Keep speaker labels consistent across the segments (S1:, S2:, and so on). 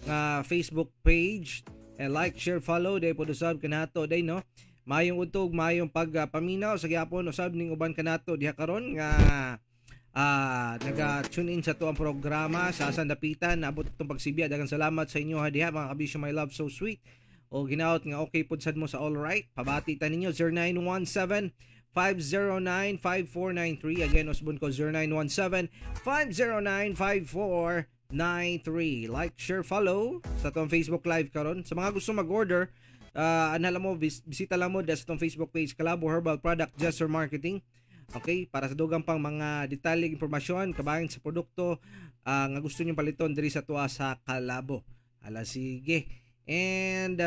S1: nga Facebook page. And like, share, follow day po usab kanato day no. Mayong utog, mayong pagpaminaw sa gyapon usab ning uban kanato diha karon nga naga-tune in sa to ang programa sa sandapitan. Naabot itong pagsibya. Daghang salamat sa inyo ha diha mga kabisyo, my love so sweet. O ginaot nga okay pud sad mo sa all right. Pabati ta ninyo 0917 509-5493. Again, usbon ko 0917-509-5493. Like, share, follow sa itong Facebook Live karon. Sa mga gusto mag-order, anala mo, bisita lang mo sa itong Facebook page, Calabo Herbal Product Gesture Marketing. Okay, para sa dugang pang mga detalye impormasyon, kabayan sa produkto nga gusto nyo paliton diri sa tuwa sa Calabo. Ala, sige. And,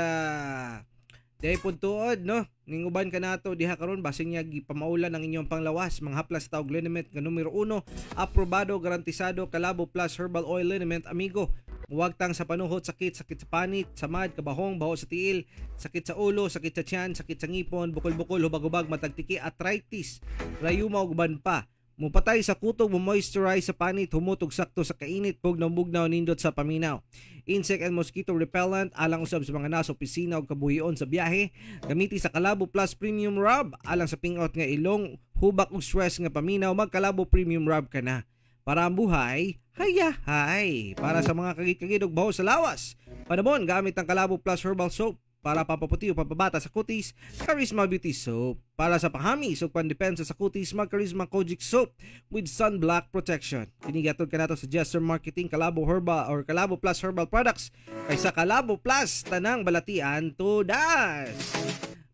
S1: dahil po tuod, no? Ninguban ka nato diha karon basing niya gipamaulan ang inyong panglawas. Mga haplas taog liniment nga numero 1, aprobado, garantisado, Calabo Plus Herbal Oil Liniment, amigo. Muwagtang sa panuhot, sakit sa panit, samad, kabahong, baho sa tiil, sakit sa ulo, sakit sa tiyan, sakit sa ngipon, bukol-bukol, hubag-hubag, matagtiki, arthritis, rayuma ug uban pa. Mupatay sa kutob, moisturize sa panit, humutog sakto sa kainit, bugnaw-bugnaw nindot sa paminaw. Insect and mosquito repellent, alang usab sa mga nasa opisina o kabuhion sa biyahe. Gamiti sa Calabo Plus Premium Rub, alang sa pingot nga ilong, hubak ug stress nga paminaw, mag-Calabo Premium Rub ka na. Para ang buhay, hayahay. Para sa mga kagit-kagit ug baho sa lawas, panabon gamit ang Calabo Plus Herbal Soap. Para papaputi o papabata sa kutis, Charisma Beauty Soap. Para sa panghamis o pandepensa sa kutis, Charisma Kojic Soap with Sunblock Protection. Inigatod ka nato sa Gesture Marketing, Calabo Herbal or Calabo Plus Herbal Products. Kaysa Calabo Plus, tanang balatian tudas.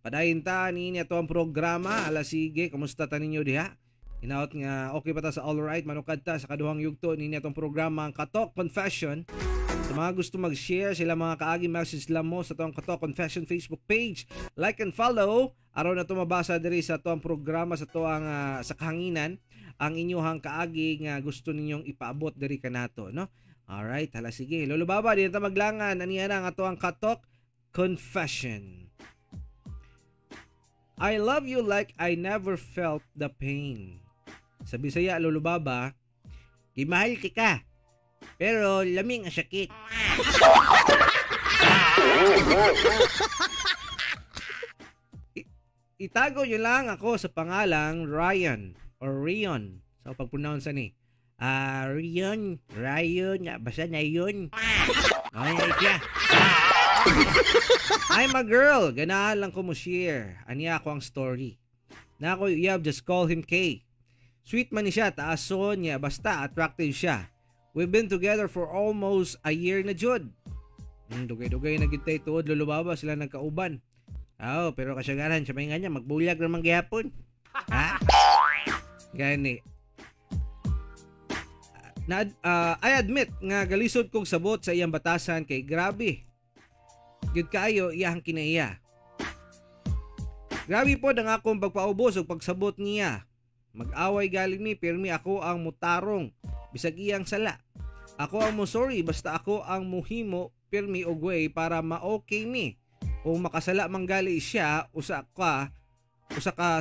S1: Padayin ta niya to ang programa. Ala sige, kamusta ta ninyo diha? Inaot nga okay pa ta sa all right, manukad ta sa kaduhang yugto niya tong programa ang Katok Confession. Sa mga gusto mag-share sila mga kaagi, message lang mo sa itong Katok Confession Facebook page. Like and follow. Araw na ito mabasa diri sa itong programa sa itong sa kahanginan ang inyong kaagi nga gusto ninyong ipaabot diri kanato, no? Alright, hala sige. Lolo Baba, di na maglangan. Aniya na ang itong Katok Confession. I love you like I never felt the pain. Sa Bisaya, Lolo Baba, gimahal ka. Pero laming ang sakit. Itago nyo lang ako sa pangalang Ryan or Rion. So pag-pronounce ni. Rion, basta na yun. Ay, siya. I'm a girl. Ganahan lang ko mo share. Aniya ako ang story. Na ako, just call him K. Sweet man siya, taason niya, basta attractive siya. We've been together for almost a year na jud. Dugay-dugay na gitay tuod, Lolo Baba, sila nagkauban. Pero kasyagaran, siya may nga niya, magbulag naman gihapon. Ha? Gani. I admit nga galisod kong sabot sa iyang batasan kay grabe. Gid kaayo iyang kinaiya. Grabe po ang akong pagpaubos ug pagsabot niya. Mag-away galing ni, pirmi ako ang mutarong. Bisag iyang sala. Ako ang mo sorry, basta ako ang muhimo pirmi og way para ma-okay mi. Kung makasala manggali siya, usa ka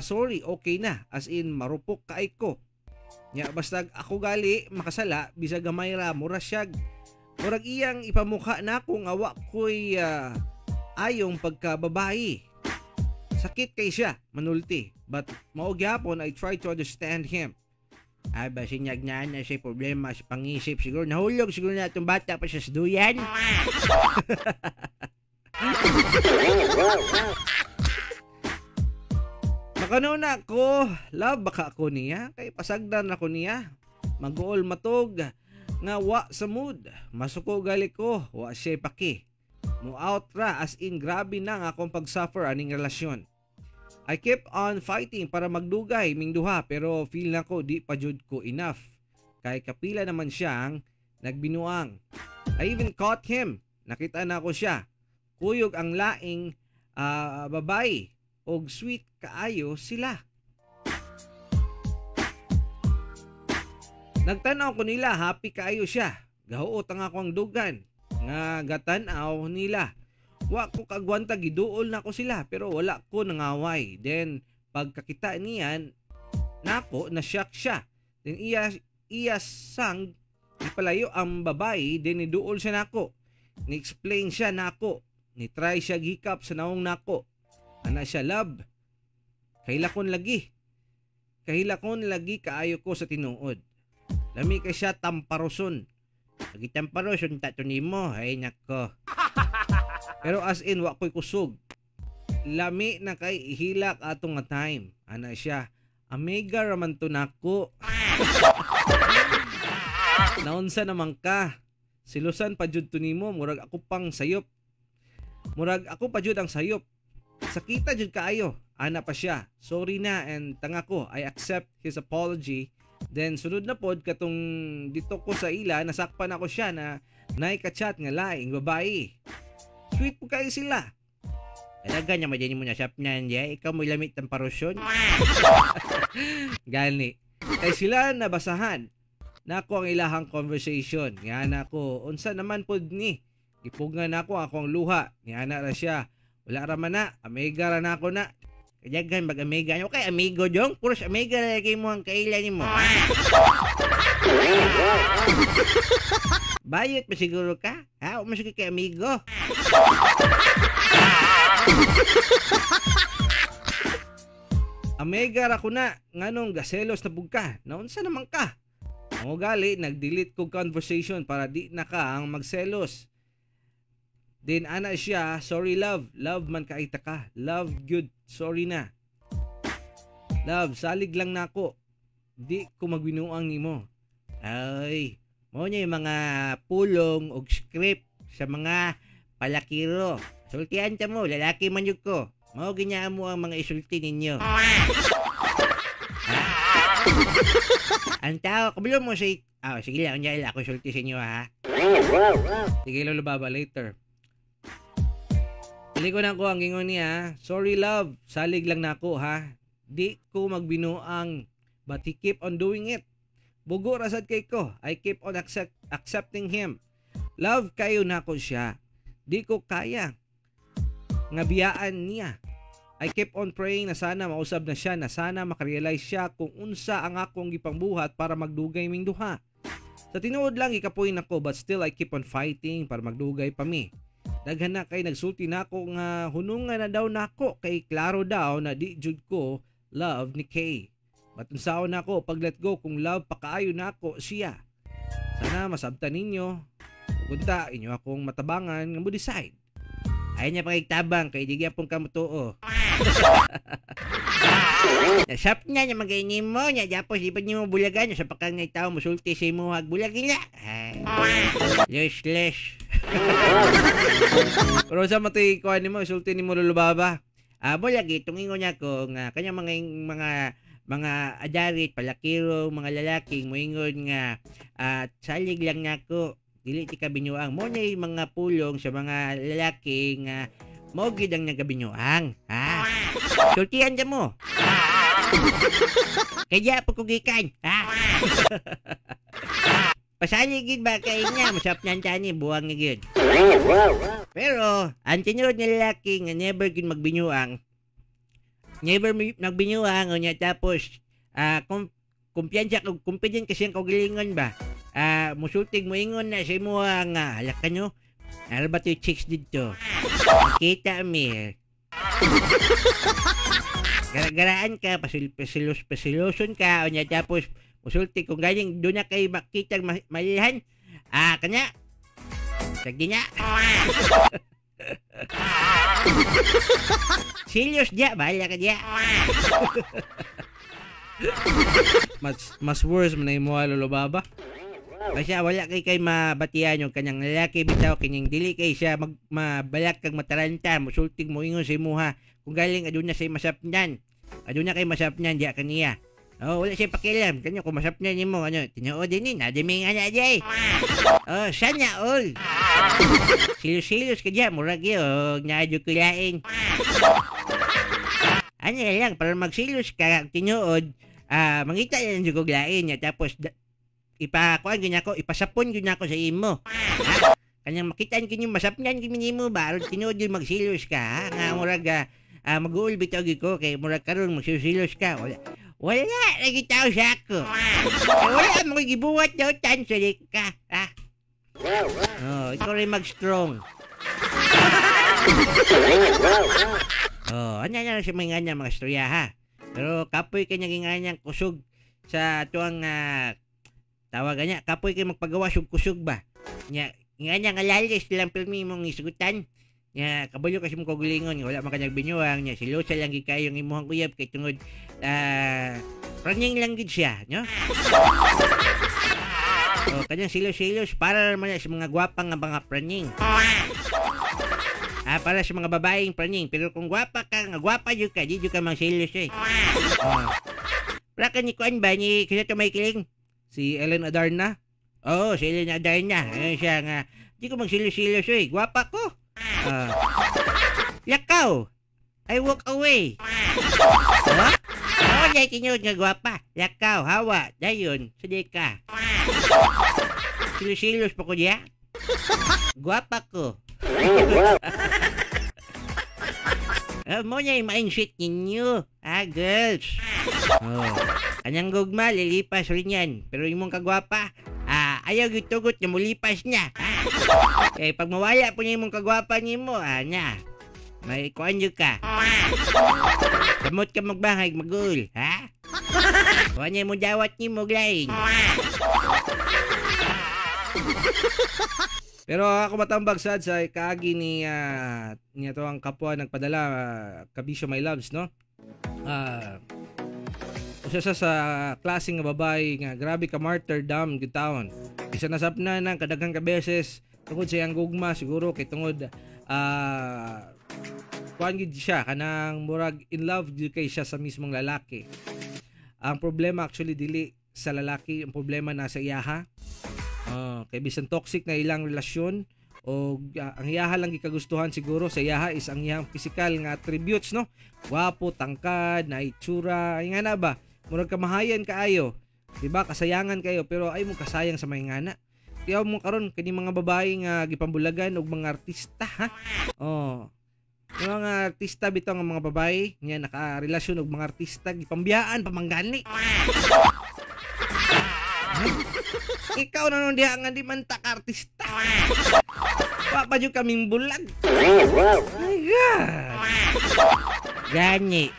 S1: sorry, okay na. As in, marupok ka ko. Nya basta ako gali makasala, bisag gamay ra mura siyag. Murag iyang ipamukha na kung awa ko'y ayong pagkababae. Sakit kay siya, manulti. But mao gyapon I try to understand him. Ba sinyag na siya problema sa pangisip. Siguro nahulog siguro na itong bata pa siya sa duyan. Makanuna ko, love baka ako niya. Kay pasagdan ako niya. Mag-uol matog. Nga wa sa mood. Masuko gali ko. Wa siya paki. Mu-out ra as in grabe na nga akong pag-suffer aning relasyon. I keep on fighting para magdugay ming duha pero feel na ko di pa jud ko enough. Kay kapila naman siyang nagbinuang. I even caught him. Nakita na ko siya. Kuyog ang laing babae og sweet kaayo sila. Nagtanaw ko nila, happy kaayo siya. Gahuot ang akong dugan nga gatanaw nila. Wa ko kagwanta, giduol na ko sila pero wala ko nangaway. Then pagkakita niyan nako na shock siya. Then iya sang ipalayo ang babae then niduol siya nako. ni-explain siya nako, ni-try siya gikap sa naong nako. Ana siya, love, kahilakon lagi kaayo ko sa tinuod. Lami kay siya tamparoson. Lagi tamparoson tato nimo, ay nako. Pero as in, wa ko'y kusog. Lami na kay ihilak atong nga time. Ana siya, amiga raman to nako. Naunsa naman ka? Silusan pa jud to nimo, murag ako pang sayop. Murag ako pa jud ang sayop. Sakita jud kaayo. Ana pa siya, sorry na and tanga ko, I accept his apology. Then sunod na pod katong dito ko sa ila, nasakpan ako siya na naika-chat nga laing babae. Sweet po kayo sila. Talaga niya madyan mo na shop niyan, ikaw mo ilamit ng parosyon. Gani. Kay sila nabasahan. Nako ang ilahang conversation. Nga na ko, unsa naman pod ni? Ipugngan ako akong luha. Nga na ra siya. Wala ra man na, amiga ra na ako na. Kajagan mag-amiga nyo. Okay, amigo dong. Puros amiga na lagi mo ang kailan mo. Bayot pa siguro ka? Ha? O masukit kay amigo? Amiga ra ko na. Nganong gaselos na bugka. Naunsa naman ka? Ang ugali, nag-delete ko conversation para di na ka ang magselos. Then ana siya, sorry love. Love man kaita ka. Love good. Sorry na. Love, salig lang na ako. Di ko magbinuang nimo. Ay, mo niya yung mga pulong o script sa mga palakiro. Sultihan ka mo, lalaki man yun ko. Mo ginyaan mo ang mga isulti ninyo. Ang tao, kabalo mo si... sige lang, ako isulti sa inyo ha. Sige lulubaba later. Likonan ko ang gingon niya, sorry love, salig lang na ako ha. Di ko magbinuang, but he keep on doing it. Bugo rasad kay ko, I keep on accepting him. Love kayo na ko siya. Di ko kaya. Nga biyaan niya. I keep on praying na sana mausab na siya, na sana makarealize siya kung unsa ang akong gipangbuhat para magdugay ming duha. Sa tinuod lang ikapoy nako, but still I keep on fighting para magdugay pa mi. Daghan na kay nagsulti nako nga hunungan na daw nako kay klaro daw na di jud ko love ni Kay. Matunsaon nako pag let go kung love pakaayo nako siya. Sana masabtan ninyo. Kunta inyo akong matabangan nga mo decide. Ay niya pagigtabang kay di gyapon ka mutuo. Nasap niya niya magainin mo niya japos ipad niyo mo bulagan sa pakang ngay tao musulti sa imo hagbulag nila. Useless. Pero sa matay ko ani mo sulti ni mo lulubaba. Mo lagi tungingon niya ko nga kanya mga adarit palakiro mga lalaking moingon nga salig lang nako dili ti kabinyuang mo niya mga pulong sa mga lalaki nga mo gid ang nagabinyuang ha. Sultihan ka mo. Kaya po kugikan ha. Pasaligid ba kayo niya? Masap niyan tani, buwang nga yun. Pero, ang tinurod ng lalaki nga never gid magbinyuang. Never magbinyuang o niya tapos, kumpiyan kasi ang kaugalingon ba? Musultig mo ingon na sa imo nga, halaka nyo, naraba to yung chicks dito. Kita mi. Gara-garaan ka, pasiloson ka, o niya tapos, musulti kung galing doon na kayo makita malihan. Kanya. Sagdi niya. Serious diya. Bahala ka diya. mas worse man na yung mga lulubaba. Kasi wala kay mabatian yung kanyang lalaki bitaw kining dili kay siya mabalak kag mataranta musultig mo ingon sa imuha kung galing aduna say masapnan. Aduna kay masapnan diya kaniya. Wala siya pakialam. Kanyo, kung masap na niyo mo, tinood din eh, nadaming nga na dyan. Sana all. Silos-silos ka dyan, murag yun, naadyo kulain. Ano lang, para magsilos ka, tinood, mangita yan yung kuglain niya, tapos, ipakuan ganyan ko, ipasapon ganyan ko sa imo. Kanyang makitaan kanyo, masapnan kanyo mo ba, tinood yung magsilos ka, nga murag, mag-uul bitaw ko, kay murag karon magsilos ka, wala, lagi tao sa ako. Wala mo gibuhat daw tan sulik ka.
S2: Ikaw rin mag-strong. Anya na siya mga nga mga istorya ha. Pero kapoy kanya nganyang kusog sa tuang tawagan niya. Kapoy kay magpagawa sug kusog ba. Nya nganya nga lalis lang pirmi mong isugutan. Nya kabayo kasi mo kagulingon wala man kanyang binyuang nya silosa lang gid kayo ng imuhang kuyab kay tungod praning lang gid siya, no? Kanyang silos-silos para naman sa mga gwapang nga mga praning. Para sa mga babaeng praning. Pero kung gwapa ka, nga gwapa yun ka, di yun ka mang silos eh. Para ka ni Kuan ba, ni kaya ito may kiling?
S1: Si Ellen Adarna?
S2: Si Ellen Adarna. Ayun siya nga, di ko mang silos-silos eh. Gwapa ko. Lakaw, I walk away. Dahil tinyod nga gwapa. Lakaw, hawa, dayon, saday ka. Silos-silos pa ko diya. Gwapa ko. Mo niya yung mindset ninyo. Girls. Kanyang gugma, lilipas rin yan. Pero yung mong kagwapa, ayaw yung tugot na mulipas niya. Pag mawala po niya yung mong kagwapa niyo mo, nya, may kuhan nyo ka. Samot ka magbahag, magul, ha? Kuhan niya mo dawat niyo mo, glaing.
S1: Pero ako matambag sad sa kaagi ni to ang kapwa nagpadala Kabisyo My Loves, no? Usa sa klaseng nga babae nga grabe ka martyrdom gitawon. Isa nasapna nang kadaghang ka beses tungod sa iyang gugma siguro kay tungod kuan gid siya kanang murag in love gid kay siya sa mismong lalaki. Ang problema actually dili sa lalaki, ang problema nasa iyaha. Kay bisan toxic na ilang relasyon o ang iyaha lang gikagustuhan siguro sa iyaha is ang iyang physical nga attributes, no? Wapo, tangkad, na itsura, ay nga na ba? Murag kamahayan kaayo, diba? Kasayangan kayo pero ay mo kasayang sa may ngana. Tiyaw mo karon kini mga babae nga gipambulagan og mga artista, ha? Yung mga artista bitaw nga mga babae nya naka-relasyon og mga artista gipambiyaan pamanggani. Ikaw na nung diha nga di man ta artista. Pa yung kaming bulag. My God. Gani.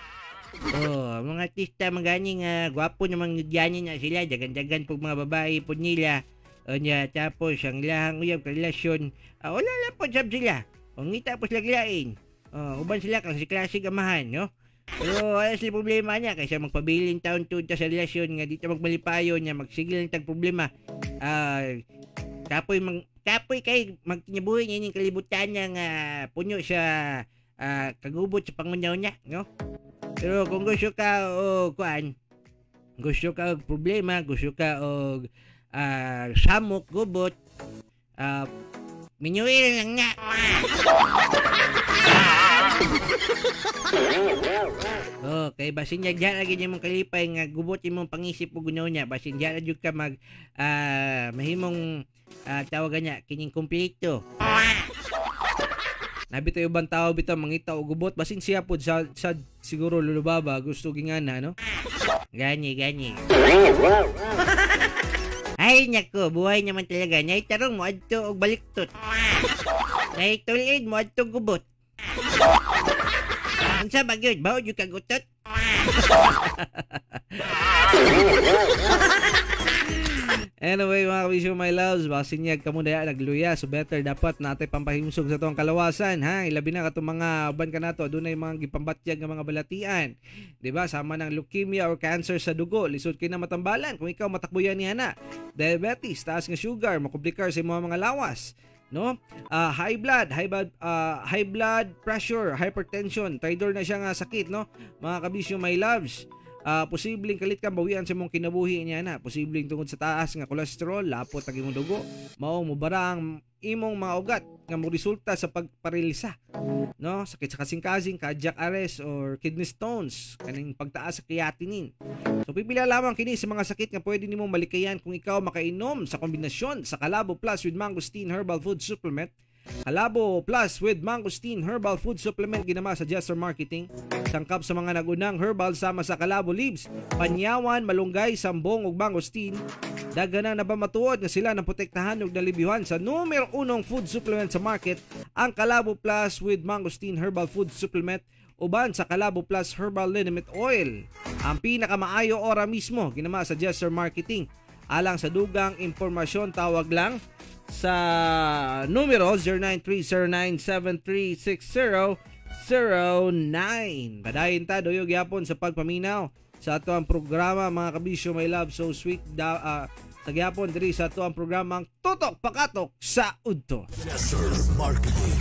S1: Mga artista magani nga gwapo naman gani na sila dagan-dagan pug mga babae pud nila. Nya tapos ang lahang uyab ka relasyon. Wala lang po sab sila. Ngita po sila glain. Uban sila kasi klasik amahan, no? Pero wala sila problema niya kaysa magpabiling taon tuod sa relasyon nga dito magmalipayon niya magsigil ng tag problema. Kapoy kay magtinyabuhi niya yung kalibutan niya nga punyo sa kagubot sa pangunaw niya, no? Pero kung gusto ka gusto ka og problema, gusto ka og samok, gubot, minyuin lang nga. Kay basin niya dyan lagi niya mong kalipay nga gubot imong pangisip o gunaw niya basin dyan na ka mag mahimong tawagan niya kining kumpleto. Nabito yung bang tao bitaw mangita o gubot basin siya po sa siguro lulubaba gusto gingana, no? Gani. Ay nako, buhay naman talaga. Nay tarong mo adto og baliktot. Nay tulid mo adto gubot. Unsa ba gyud? Bawo jud kag utot? Anyway, mga Kabisyo My Loves, basinyag kamo daya nagluya, so better dapat natay pampahimsog sa tong kalawasan, ha? Ilabi na katong mga uban ka nato, adunay mga gipambatyag nga mga balatian. Di ba? Sama ng leukemia or cancer sa dugo, lisod kay na matambalan kung ikaw matakbuyan niya na. Diabetes, taas nga sugar, makomplikar sa mga lawas. No? High blood pressure, hypertension, traidor na siya nga sakit, no? Mga Kabisyo My Loves, posibleng kalit kang bawian sa mong kinabuhi niya na, posibleng tungod sa taas nga kolesterol, lapot ang imong dugo, mao mo barang imong mga ugat nga mo resulta sa pagparilisa, no? Sakit sa kasing-kasing, cardiac arrest or kidney stones, kaning pagtaas sa creatinine. So pipila lamang kini sa mga sakit nga pwede nimong malikayan kung ikaw makainom sa kombinasyon sa Calabo Plus with Mangosteen Herbal Food Supplement. Calabo Plus with Mangosteen Herbal Food Supplement ginama sa Jester Marketing. Sangkap sa mga nagunang herbal sama sa Calabo Leaves, Panyawan, Malunggay, Sambong ug Mangosteen. Dagana na ba matuod nga sila ng protektahan ug nalibyuhan sa numero 1 food supplement sa market, ang Calabo Plus with Mangosteen Herbal Food Supplement uban sa Calabo Plus Herbal Liniment Oil. Ang pinakamaayo ora mismo ginama sa Jesser Marketing. Alang sa dugang impormasyon, tawag lang sa numero 0937360009. Padayon ta doyo gyapon sa pagpaminaw sa ato ang programa mga kabisyo, My Love So Sweet sa gyapon diri sa ato ang programang Tutok Pakatok sa Udto.
S3: Jesser Marketing.